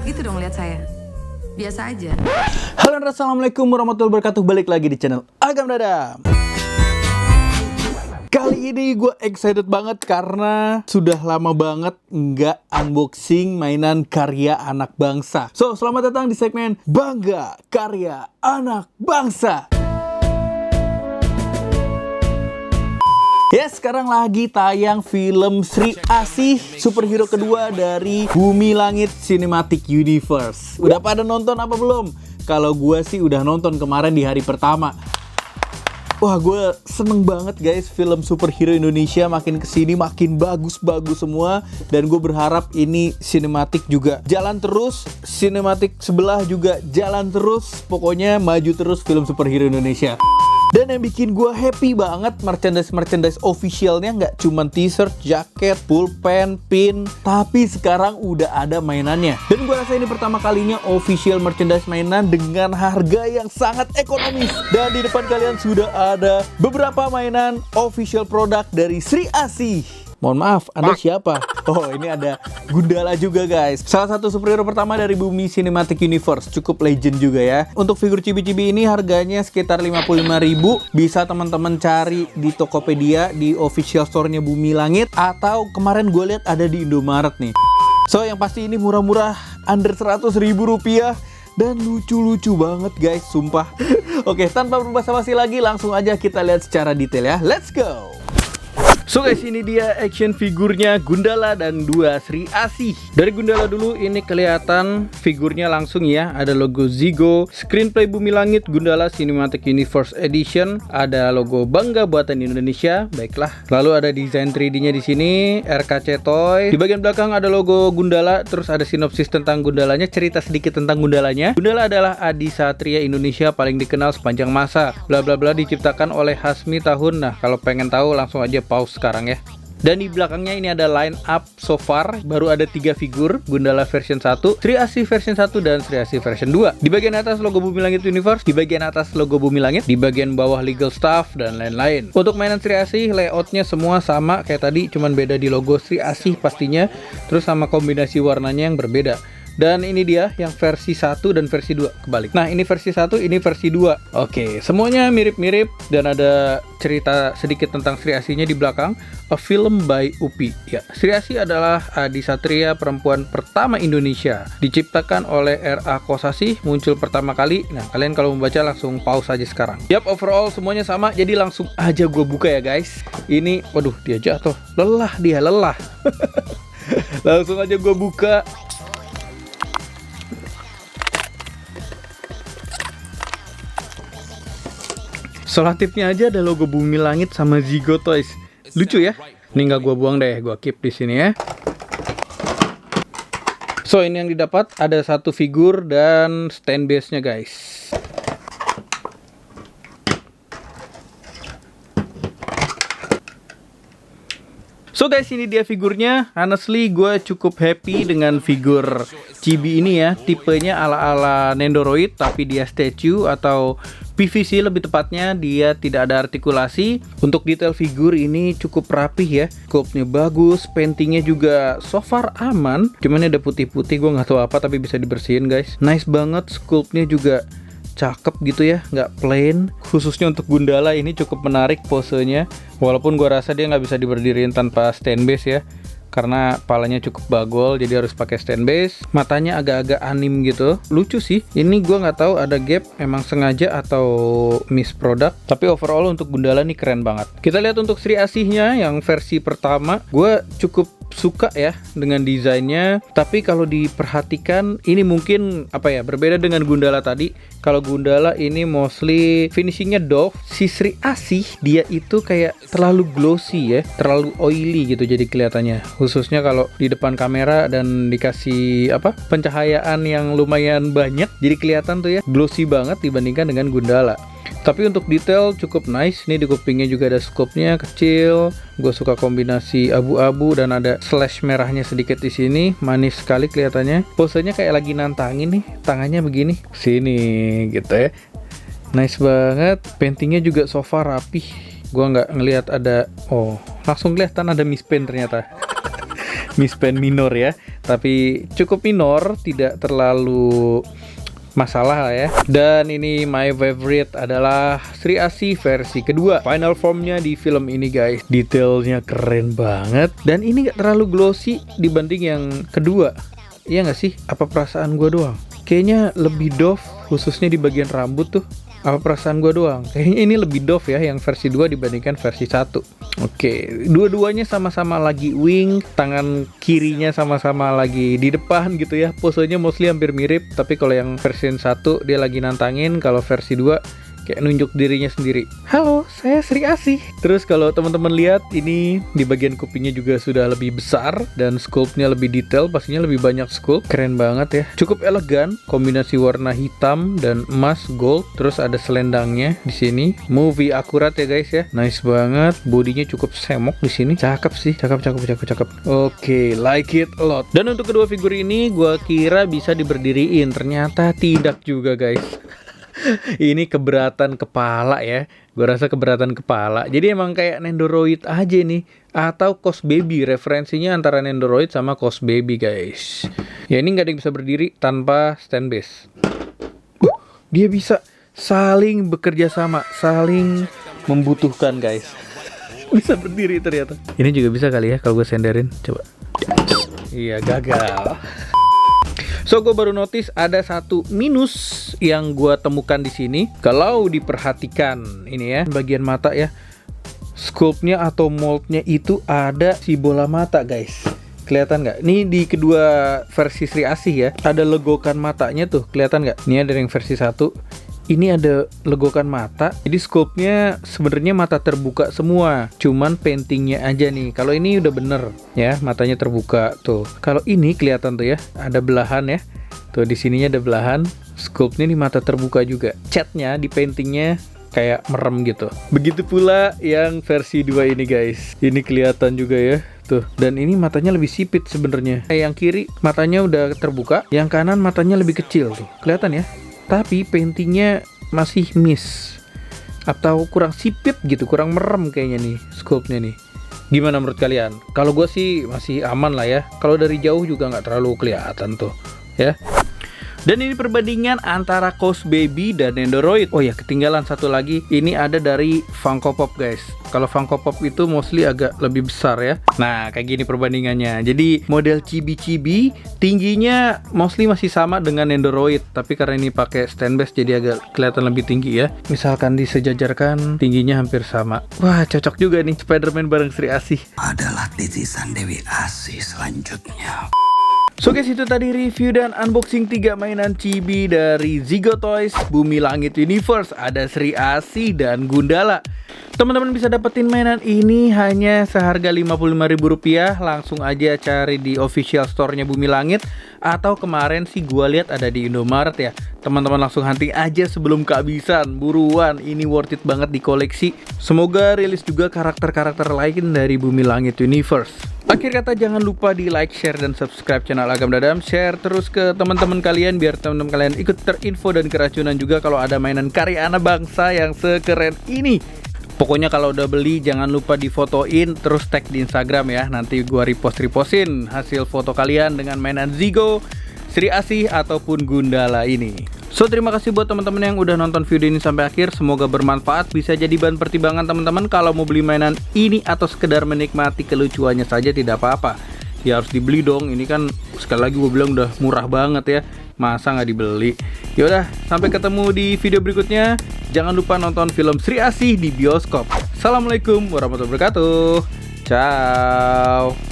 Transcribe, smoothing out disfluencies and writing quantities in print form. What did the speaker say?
kaget gitu dong lihat saya. Biasa aja. Halo, assalamualaikum warahmatullahi wabarakatuh. Balik lagi di channel Agam Dadam. Kali ini gue excited banget karena sudah lama banget nggak unboxing mainan karya anak bangsa. So, selamat datang di segmen Bangga Karya Anak Bangsa. Ya, sekarang lagi tayang film Sri Asih, superhero kedua dari Bumi Langit Cinematic Universe. Udah pada nonton apa belum? Kalau gue sih udah nonton kemarin di hari pertama. Wah, gue seneng banget guys, film superhero Indonesia makin kesini makin bagus-bagus semua. Dan gue berharap ini sinematik juga jalan terus, sinematik sebelah juga jalan terus. Pokoknya maju terus film superhero Indonesia. Dan yang bikin gue happy banget, merchandise officialnya nggak cuman t-shirt, jaket, pulpen, pin, tapi sekarang udah ada mainannya. Dan gue rasa ini pertama kalinya official merchandise mainan dengan harga yang sangat ekonomis. Dan di depan kalian sudah ada beberapa mainan official produk dari Sri Asih. Mohon maaf, Anda siapa? Oh, ini ada Gundala juga guys. Salah satu superhero pertama dari Bumi Cinematic Universe. Cukup legend juga ya. Untuk figur Chibi-Chibi ini harganya sekitar 55.000. Bisa teman-teman cari di Tokopedia, di official store-nya Bumi Langit. Atau kemarin gue lihat ada di Indomaret nih. So, yang pasti ini murah-murah, under 100.000 rupiah. Dan lucu-lucu banget guys, sumpah. Oke, tanpa berbasa-basi lagi, langsung aja kita lihat secara detail ya. Let's go! So guys, ini dia action figurnya Gundala dan 2 Sri Asih. Dari Gundala dulu, ini kelihatan figurnya langsung ya. Ada logo Zigo, Screenplay Bumi Langit, Gundala Cinematic Universe Edition. Ada logo Bangga Buatan Indonesia. Baiklah. Lalu ada desain 3D-nya di sini, RKC Toy. Di bagian belakang ada logo Gundala, terus ada sinopsis tentang Gundalanya, cerita sedikit tentang Gundalanya. Gundala adalah adi satria Indonesia paling dikenal sepanjang masa. Bla bla bla, diciptakan oleh Hasmi tahun. Nah, kalau pengen tahu langsung aja pause sekarang ya. Dan di belakangnya ini ada line up so far. Baru ada 3 figur, Gundala version 1, Sri Asih version 1, dan Sri Asih version 2. Di bagian atas logo Bumi Langit Universe, di bagian atas logo Bumi Langit, di bagian bawah legal staff, dan lain-lain. Untuk mainan Sri Asih, layoutnya semua sama kayak tadi, cuman beda di logo Sri Asih pastinya. Terus sama kombinasi warnanya yang berbeda. Dan ini dia yang versi 1 dan versi 2 kebalik. Nah, ini versi 1, ini versi 2. Oke, semuanya mirip-mirip dan ada cerita sedikit tentang Sri Asihnya di belakang. A film by UPI. Ya, Sri Asih adalah adi satria perempuan pertama Indonesia. Diciptakan oleh R.A. Kosasih, muncul pertama kali. Nah, kalian kalau membaca langsung pause aja sekarang. Yap, overall semuanya sama, jadi langsung aja gue buka ya guys. Ini, waduh, dia jatuh. Lelah dia, lelah. Langsung aja gue buka. Selotipnya aja ada logo Bumi Langit sama Zigo Toys. Lucu ya? Ini nggak gua buang deh, gua keep di sini ya. So, ini yang didapat ada 1 figur dan stand base-nya guys. So guys, ini dia figurnya. Honestly, gue cukup happy dengan figur Chibi ini ya. Tipenya ala-ala Nendoroid, tapi dia statue atau PVC lebih tepatnya. Dia tidak ada artikulasi. Untuk detail figur ini cukup rapih ya. Sculptnya bagus, paintingnya juga so far aman. Cuman ada putih-putih, gue nggak tahu apa, tapi bisa dibersihin guys. Nice banget, sculptnya juga cakep gitu ya, nggak plain. Khususnya untuk Gundala ini cukup menarik posenya. Walaupun gua rasa dia nggak bisa diberdiriin tanpa stand base ya, karena palanya cukup bagol, jadi harus pakai stand base. Matanya agak-agak anim gitu, lucu sih. Ini gua nggak tahu ada gap emang sengaja atau miss product. Tapi overall untuk Gundala nih keren banget. Kita lihat untuk Sri Asihnya yang versi pertama, gua cukup suka ya dengan desainnya. Tapi kalau diperhatikan ini mungkin apa ya, berbeda dengan Gundala tadi. Kalau Gundala ini mostly finishingnya doff. Si Sri Asih dia itu kayak terlalu glossy ya, terlalu oily gitu jadi kelihatannya. Khususnya kalau di depan kamera dan dikasih apa, pencahayaan yang lumayan banyak, jadi kelihatan tuh ya glossy banget dibandingkan dengan Gundala. Tapi untuk detail cukup nice. Ini di kupingnya juga ada scope-nya kecil. Gue suka kombinasi abu-abu dan ada slash merahnya sedikit di sini. Manis sekali kelihatannya. Posenya kayak lagi nantangin nih, tangannya begini. Sini gitu ya. Nice banget. Paintingnya juga so far rapih. Gue nggak ngelihat ada, oh langsung kelihatan ada mispaint ternyata. mispen minor ya, tapi cukup minor, tidak terlalu masalah lah ya. Dan ini my favorite adalah Sri Asih versi kedua, final formnya di film ini guys. Detailnya keren banget, dan ini gak terlalu glossy dibanding yang kedua. Iya gak sih? Apa perasaan gue doang? Kayaknya lebih doff, khususnya di bagian rambut tuh. Apa perasaan gue doang? Kayaknya ini lebih doff ya yang versi 2 dibandingkan versi 1. Oke, dua-duanya sama-sama lagi wing, tangan kirinya sama-sama lagi di depan gitu ya. Posenya mostly hampir mirip, tapi kalau yang versi 1 dia lagi nantangin, kalau versi 2 kayak nunjuk dirinya sendiri. Halo, saya Sri Asih. Terus kalau teman-teman lihat ini di bagian kupingnya juga sudah lebih besar dan sculptnya lebih detail, pastinya lebih banyak sculpt. Keren banget ya. Cukup elegan, kombinasi warna hitam dan emas gold. Terus ada selendangnya di sini. Movie akurat ya guys ya. Nice banget. Bodinya cukup semok di sini. Cakep sih. Cakep. Oke, like it a lot. Dan untuk kedua figur ini gua kira bisa diberdiriin. Ternyata tidak juga guys. Ini keberatan kepala ya. Gue rasa keberatan kepala. Jadi emang kayak Nendoroid aja nih. Atau Cos Baby. Referensinya antara Nendoroid sama Cos Baby guys. Ya ini gak ada yang bisa berdiri tanpa stand base. Dia bisa saling bekerja sama, saling membutuhkan guys. Bisa berdiri ternyata. Ini juga bisa kali ya kalau gue senderin. Coba. Iya, gagal. So, gue baru notice ada satu minus yang gue temukan di sini. Kalau diperhatikan ini ya, bagian mata ya, sculptnya atau moldnya itu ada si bola mata guys. Kelihatan nggak? Ini di kedua versi Sri Asih ya, ada legokan matanya tuh, kelihatan nggak? Ini ada yang versi 1. Ini ada legokan mata. Jadi sculptnya sebenarnya mata terbuka semua, cuman paintingnya aja nih. Kalau ini udah bener ya, matanya terbuka tuh. Kalau ini kelihatan tuh ya, ada belahan ya. Tuh di sininya ada belahan. Sculptnya nih mata terbuka juga. Catnya di paintingnya kayak merem gitu. Begitu pula yang versi 2 ini guys. Ini kelihatan juga ya. Tuh, dan ini matanya lebih sipit sebenarnya. Yang kiri matanya udah terbuka, yang kanan matanya lebih kecil tuh. Kelihatan ya? Tapi paintingnya masih miss atau kurang sipit gitu, kurang merem kayaknya nih sculptnya nih. Gimana menurut kalian? Kalau gue sih masih aman lah ya. Kalau dari jauh juga nggak terlalu kelihatan tuh ya. Dan ini perbandingan antara Cos Baby dan Nendoroid. Oh ya, ketinggalan satu lagi. Ini ada dari Funko Pop guys. Kalau Funko Pop itu mostly agak lebih besar ya. Nah, kayak gini perbandingannya. Jadi model chibi-chibi tingginya mostly masih sama dengan Nendoroid, tapi karena ini pakai stand base jadi agak kelihatan lebih tinggi ya. Misalkan disejajarkan tingginya hampir sama. Wah, cocok juga nih Spider-Man bareng Sri Asih. Adalah titisan Dewi Asih selanjutnya. So guys, itu tadi review dan unboxing 3 mainan chibi dari Zigo Toys Bumi Langit Universe. Ada Sri Asih dan Gundala. Teman-teman bisa dapetin mainan ini hanya seharga Rp55.000. Langsung aja cari di official store-nya Bumi Langit. Atau kemarin sih gua lihat ada di Indomaret ya. Teman-teman langsung hunting aja sebelum kehabisan. Buruan, ini worth it banget di koleksi. Semoga rilis juga karakter-karakter lain dari Bumi Langit Universe. Akhir kata, jangan lupa di like, share, dan subscribe channel Agam Dadam. Share terus ke teman-teman kalian biar teman-teman kalian ikut terinfo dan keracunan juga kalau ada mainan karya anak bangsa yang sekeren ini. Pokoknya kalau udah beli jangan lupa difotoin terus tag di Instagram ya. Nanti gua repostin hasil foto kalian dengan mainan Zigo, Sri Asih ataupun Gundala ini. So, terima kasih buat teman-teman yang udah nonton video ini sampai akhir. Semoga bermanfaat, bisa jadi bahan pertimbangan teman-teman kalau mau beli mainan ini atau sekedar menikmati kelucuannya saja tidak apa-apa. Ya harus dibeli dong, ini kan sekali lagi gue bilang udah murah banget ya. Masa nggak dibeli? Yaudah, sampai ketemu di video berikutnya. Jangan lupa nonton film Sri Asih di bioskop. Assalamualaikum warahmatullahi wabarakatuh. Ciao.